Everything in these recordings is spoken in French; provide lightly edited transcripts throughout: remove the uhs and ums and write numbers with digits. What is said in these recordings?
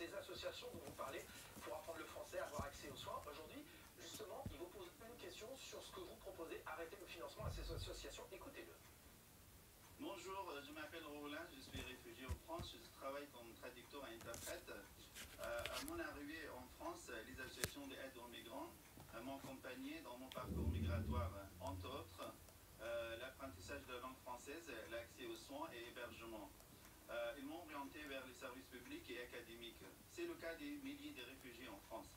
ces associations dont vous parlez pour apprendre le français, avoir accès aux soins. Aujourd'hui, justement, ils vous posent une question sur ce que vous proposez, arrêter le financement à ces associations. Écoutez-le. Bonjour, je m'appelle Roland, je suis réfugié en France, je travaille comme traducteur et interprète. À mon arrivée en France, les associations d'aide aux migrants m'ont accompagné dans mon parcours migratoire, entre autres l'apprentissage de la langue française, l'accès aux soins et hébergement. Ils m'ont orienté vers les services publics et académiques. C'est le cas des milliers de réfugiés en France.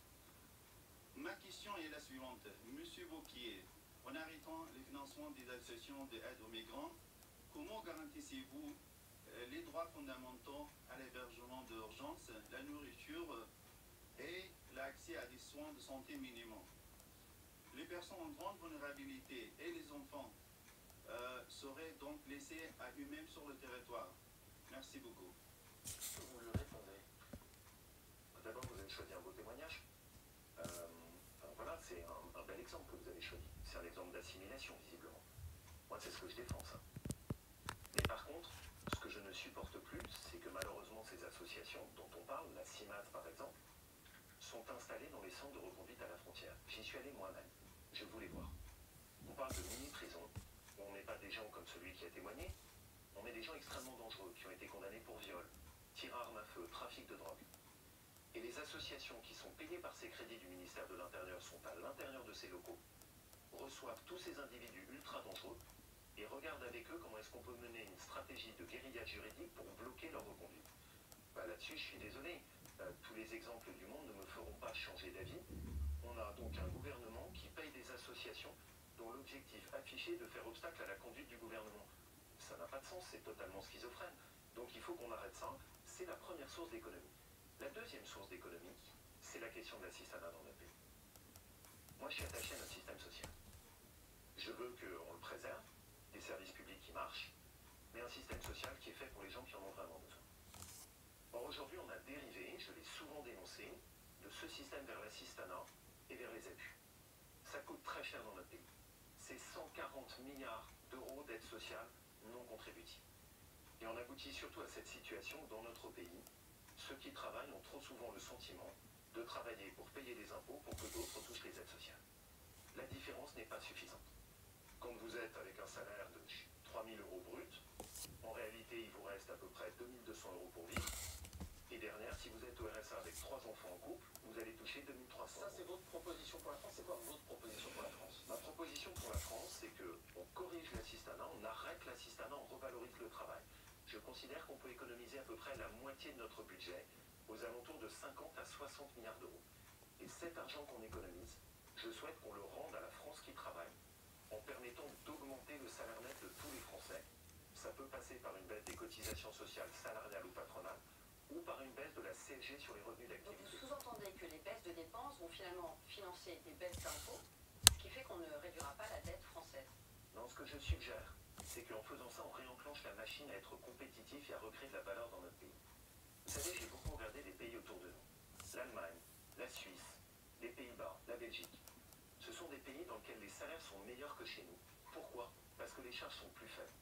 Ma question est la suivante. Monsieur Wauquiez, en arrêtant le financement des associations d'aide aux migrants, comment garantissez-vous les droits fondamentaux à l'hébergement d'urgence, la nourriture et l'accès à des soins de santé minimaux? Les personnes en grande vulnérabilité et les enfants seraient donc laissés à eux-mêmes sur le territoire. Merci beaucoup. Vous lui répondez. D'abord, vous avez choisi un beau témoignage. Voilà, c'est un bel exemple que vous avez choisi. C'est un exemple d'assimilation, visiblement. Moi, c'est ce que je défends, ça. Mais par contre, ce que je ne supporte plus, c'est que malheureusement, ces associations dont on parle, la CIMAD par exemple, sont installées dans les centres de reconduite à la frontière. J'y suis allé moi-même. Je voulais voir. On parle de mini-prison, où on n'est pas des gens comme celui qui a témoigné, on met des gens extrêmement dangereux, qui ont été condamnés pour viol, tir à armes à feu, trafic de drogue. Et les associations qui sont payées par ces crédits du ministère de l'Intérieur sont à l'intérieur de ces locaux, reçoivent tous ces individus ultra dangereux et regardent avec eux comment est-ce qu'on peut mener une stratégie de guérilla juridique pour bloquer leur reconduite. Là-dessus, je suis désolé, tous les exemples du monde ne me feront pas changer d'avis. On a donc un gouvernement qui paye des associations dont l'objectif affiché est de faire obstacle à la conduite du gouvernement. Ça n'a pas de sens, c'est totalement schizophrène. Donc il faut qu'on arrête ça. C'est la première source d'économie. La deuxième source d'économie, c'est la question de l'assistanat dans notre pays. Moi, je suis attaché à notre système social. Je veux qu'on le préserve, des services publics qui marchent, mais un système social qui est fait pour les gens qui en ont vraiment besoin. Or, aujourd'hui, on a dérivé, je l'ai souvent dénoncé, de ce système vers l'assistanat et vers les abus. Ça coûte très cher dans notre pays. C'est 140 milliards d'euros d'aide sociale non contributive. Et on aboutit surtout à cette situation où, dans notre pays, ceux qui travaillent ont trop souvent le sentiment de travailler pour payer des impôts pour que d'autres touchent les aides sociales. La différence n'est pas suffisante. Quand vous êtes avec un salaire de 3 000 euros brut, en réalité, il vous reste à peu près 2 200 euros pour vivre. Et derrière, si vous êtes au RSA avec 3 enfants en couple, vous allez toucher 2 300 euros. Ça, c'est votre proposition pour la France. C'est quoi votre proposition pour la France? Ma proposition pour la France, c'est qu'on corrige l'assistanat, on arrête l'assistanat, on revalorise le travail. Je considère qu'on peut économiser à peu près la moitié de notre budget, aux alentours de 50 à 60 milliards d'euros. Et cet argent qu'on économise, je souhaite qu'on le rende à la France qui travaille, en permettant d'augmenter le salaire net de tous les Français. Ça peut passer par une baisse des cotisations sociales salariales ou patronales, ou par une baisse de la CSG sur les revenus d'activité. Donc vous sous-entendez que les baisses de dépenses vont finalement financer des baisses d'impôts, ce qui fait qu'on ne réduira pas la dette française. Non, ce que je suggère, c'est qu'en faisant ça, on réenclenche la machine à être compétitif et à recréer de la valeur dans notre pays. Vous savez, j'ai beaucoup regardé les pays autour de nous. L'Allemagne, la Suisse, les Pays-Bas, la Belgique. Ce sont des pays dans lesquels les salaires sont meilleurs que chez nous. Pourquoi? Parce que les charges sont plus faibles.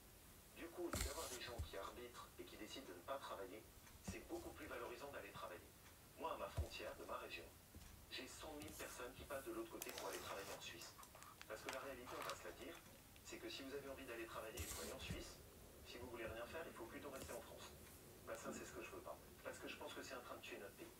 Du coup, au lieu d'avoir des gens qui arbitrent et qui décident de ne pas travailler, c'est beaucoup plus valorisant d'aller travailler. Moi, à ma frontière de ma région, j'ai 100 000 personnes qui passent de l'autre côté pour aller travailler en Suisse. Parce que la réalité, on va se la dire, c'est que si vous avez envie d'aller travailler et travailler en Suisse, si vous voulez rien faire, il faut plutôt rester en France. Ça, c'est ce que je veux pas. Parce que je pense que c'est en train de tuer notre pays.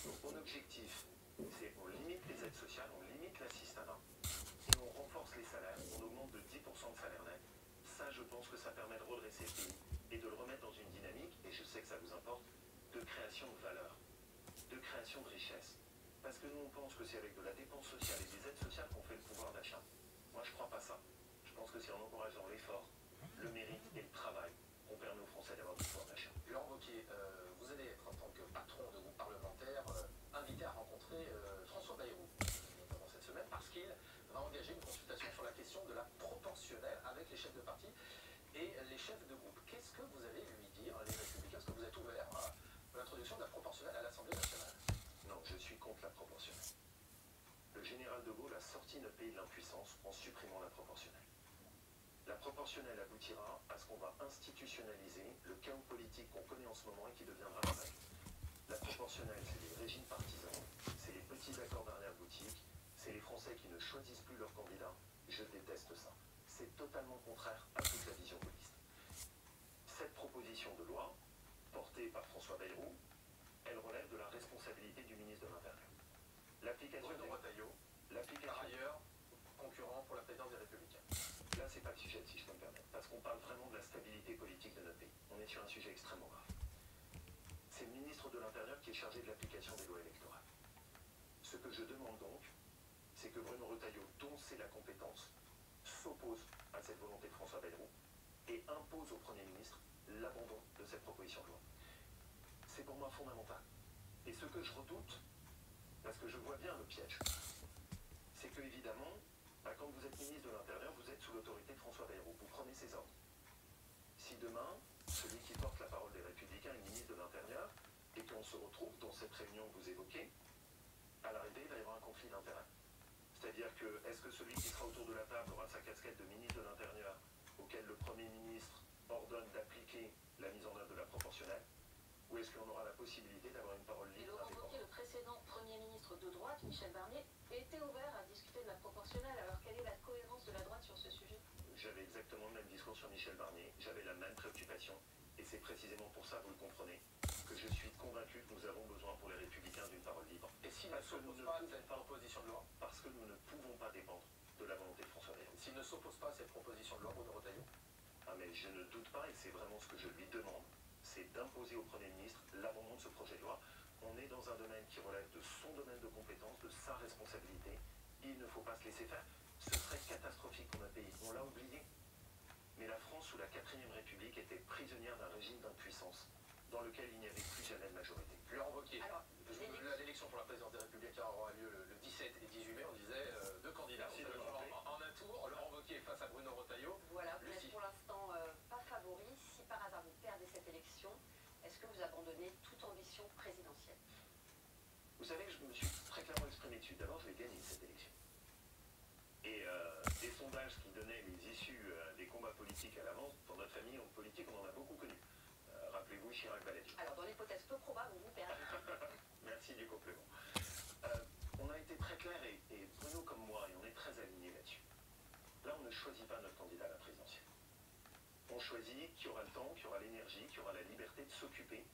Donc, mon objectif, c'est on limite les aides sociales, on limite l'assistanat, et on renforce les salaires, on augmente de 10% de salaire net. Ça, je pense que ça permet de redresser le pays et de le remettre dans une dynamique, et je sais que ça vous importe, de création de valeur, de création de richesse. Parce que nous, on pense que c'est avec de la dépense sociale et des aides sociales qu'on fait le pouvoir d'achat. Moi, je crois pas ça. Je pense que c'est en encourageant l'effort, le mérite et le travail qu'on permet aux Français d'avoir du pouvoir d'achat. Laurent Wauquiez, vous allez être, en tant que patron de groupe parlementaire, invité à rencontrer François Bayrou, notamment cette semaine, parce qu'il va engager une consultation sur la question de la proportionnelle avec les chefs de parti et les chefs de groupe. Qu'est-ce que vous allez lui dire, les Républicains? Est-ce que vous êtes ouvert à l'introduction de la proportionnelle à l'Assemblée nationale? Non, je suis contre la proportionnelle. Le général de Gaulle a sorti notre pays de l'impuissance en supprimant la proportionnelle. La proportionnelle aboutira à ce qu'on va institutionnaliser le chaos politique qu'on connaît en ce moment et qui deviendra la règle. La proportionnelle proportionnelle, c'est les régimes partisans, c'est les petits accords d'arrière-boutique, c'est les Français qui ne choisissent plus leur candidat. Je déteste ça. C'est totalement contraire à toute la vision gaulliste. Cette proposition de loi, portée par François Bayrou, elle relève de la responsabilité du ministre de l'Intérieur. L'application Bruno Retailleau, par ailleurs, concurrent pour la présidence des Républicains. Là, c'est pas le sujet, si je peux me permettre, parce qu'on parle vraiment de la stabilité politique de notre pays. On est sur un sujet extrêmement grave. C'est le ministre de l'Intérieur qui est chargé de l'application des lois électorales. Ce que je demande donc, c'est que Bruno Retailleau, dont c'est la compétence, s'oppose à cette volonté de François Bayrou et impose au Premier ministre l'abandon de cette proposition de loi. C'est pour moi fondamental. Et ce que je redoute, parce que je vois bien le piège, c'est que évidemment, quand vous êtes ministre de l'Intérieur, vous êtes sous l'autorité de François Bayrou, vous prenez ses ordres. Si demain, celui qui porte la parole des Républicains est ministre de l'Intérieur, et qu'on se retrouve dans cette réunion que vous évoquez, à l'arrivée, il va y avoir un conflit d'intérêts. C'est-à-dire que, est-ce que celui qui sera autour de la table aura sa casquette de ministre de l'Intérieur, auquel le Premier ministre ordonne d'appliquer la mise en œuvre de la proportionnelle, ou est-ce qu'on aura la possibilité d'avoir une parole libre? Laurent Wauquiez, le précédent Premier ministre de droite, Michel Barnier, était ouvert à discuter de la proportionnelle. Alors quelle est la cohérence de la droite sur ce sujet? J'avais exactement le même discours sur Michel Barnier, j'avais la même préoccupation, et c'est précisément pour ça, vous le comprenez, que je suis convaincu que nous avons besoin pour les Républicains d'une parole libre. Et s'il ne s'oppose pas à cette proposition de loi? Parce que nous ne pouvons pas dépendre de la volonté de François Bayrou. S'il ne s'oppose pas à cette proposition de loi, Bruno Retailleau? Ah mais je ne doute pas, et c'est vraiment ce que je lui demande, c'est d'imposer au Premier ministre l'abandon de ce projet de loi. On est dans un domaine qui relève de son domaine de compétence, de sa responsabilité. Il ne faut pas se laisser faire. Ce serait catastrophique pour notre pays. On l'a oublié. Mais la France, sous la 4ème République, était prisonnière d'un régime d'impuissance dans lequel il n'y avait plus jamais de majorité. Laurent Wauquiez, Alors, l'élection pour la présidence des Républicains aura lieu le 17 et 18 mai. On disait deux candidats. Merci de le rappeler. En un tour, Laurent Wauquiez face à Bruno Retailleau. Voilà, vous Lucie. n'êtes pour l'instant pas favori. Si par hasard vous perdez cette élection, est-ce que vous abandonnez toute ambition présidentielle? Vous savez que je me suis très clairement exprimé dessus. D'abord, je vais gagner cette élection. Et des sondages qui donnaient les issues des combats politiques à l'avance, dans notre famille, en politique, on en a beaucoup connu. Rappelez-vous Chirac-Balladur. Alors, dans l'hypothèse peu probable où vous perdez. Merci du complément. On a été très clair, et Bruno comme moi, et on est très alignés là-dessus. Là, on ne choisit pas notre candidat à la présidentielle. On choisit qui aura le temps, qui aura l'énergie, qui aura la liberté de s'occuper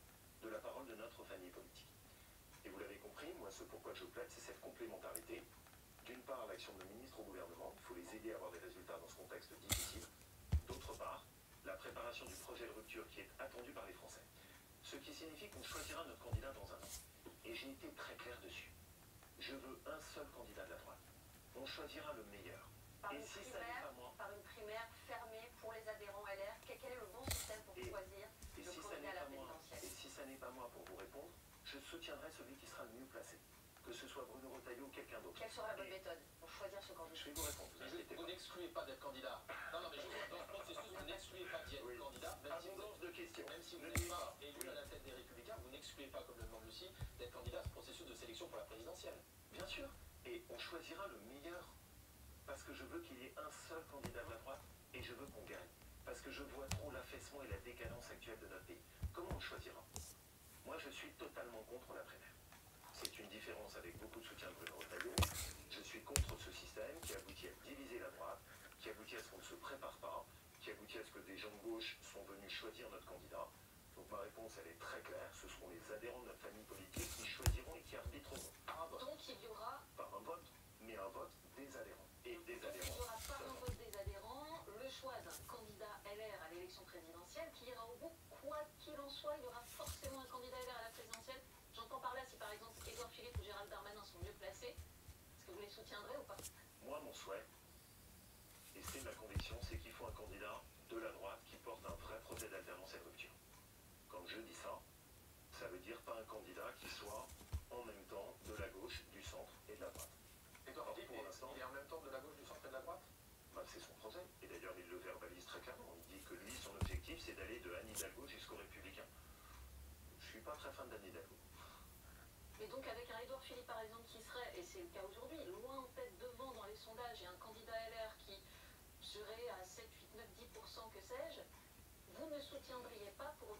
de la parole de notre famille politique. Et vous l'avez compris, moi, ce pourquoi je plaide, c'est cette complémentarité. D'une part, l'action de ministre au gouvernement, il faut les aider à avoir des résultats dans ce contexte difficile. D'autre part, la préparation du projet de rupture qui est attendu par les Français. Ce qui signifie qu'on choisira notre candidat dans un an. Et j'ai été très clair dessus. Je veux un seul candidat de la droite. On choisira le meilleur. Par Et une, si ça primaire, n'est pas moi, par une primaire fermée pour les adhérents LR, quel est le bon système pour choisir et le si ça candidat n'est à la pas moi, présidentielle? et si ça n'est pas moi pour vous répondre, je soutiendrai celui qui sera le mieux placé. Que ce soit Bruno Retailleau ou quelqu'un d'autre. Quelle sera la bonne Et méthode pour choisir ce candidat? je vais vous répondre, vous inquiétez Vous pas. n'excluez pas d'être candidat. Non, mais je vois dans ce processus, vous n'excluez pas d'y être Oui. candidat, Abondance de questions. même si vous Ne n'êtes nuisez pas pas. élu à la tête des Républicains, vous n'excluez pas, comme le demande Lucie, d'être candidat à ce processus de sélection pour la présidentielle. Bien sûr. Et on choisira le meilleur. Parce que je veux qu'il y ait un seul candidat de la droite et je veux qu'on gagne. Parce que je vois trop l'affaissement et la décadence actuelle de notre pays. Comment on le choisira? Moi, je suis totalement contre la primaire. C'est une différence avec beaucoup de soutien de Bruno Retailleau. Je suis contre ce système qui aboutit à diviser la droite, qui aboutit à ce qu'on ne se prépare pas, qui aboutit à ce que des gens de gauche sont venus choisir notre candidat. Donc ma réponse, elle est très claire. Ce seront les adhérents de notre famille politique qui choisiront et qui arbitreront. Par un vote. Donc il y aura, Par un vote, mais un vote des adhérents. Et des il y adhérents. aura par un vote des adhérents le choix d'un candidat LR à l'élection présidentielle qui ira au bout. Quoi qu'il en soit, il y aura forcément un candidat LR à la présidentielle. J'entends par là, si par exemple Édouard Philippe ou Gérald Darmanin sont mieux placés, est-ce que vous les soutiendrez ou pas? Moi, mon souhait, et c'est ma conviction, c'est qu'il faut un candidat de la droite qui porte un vrai projet d'alternance et de rupture. Quand je dis ça, ça veut dire pas un candidat qui soit en même temps de la gauche, du centre et de la droite. Édouard Or, Philippe, pour l'instant, il est en même temps de la gauche, du centre et de la droite? bah, c'est son projet. Et d'ailleurs, il le verbalise très clairement. Il dit que lui, son objectif, c'est d'aller de Anne Hidalgo jusqu'aux Républicains. Je suis pas très fan d'Anne Hidalgo. Mais donc avec un Édouard Philippe par exemple qui serait, et c'est le cas aujourd'hui, loin en tête devant dans les sondages et un candidat LR qui serait à 7, 8, 9, 10%, que sais-je, vous ne soutiendriez pas pour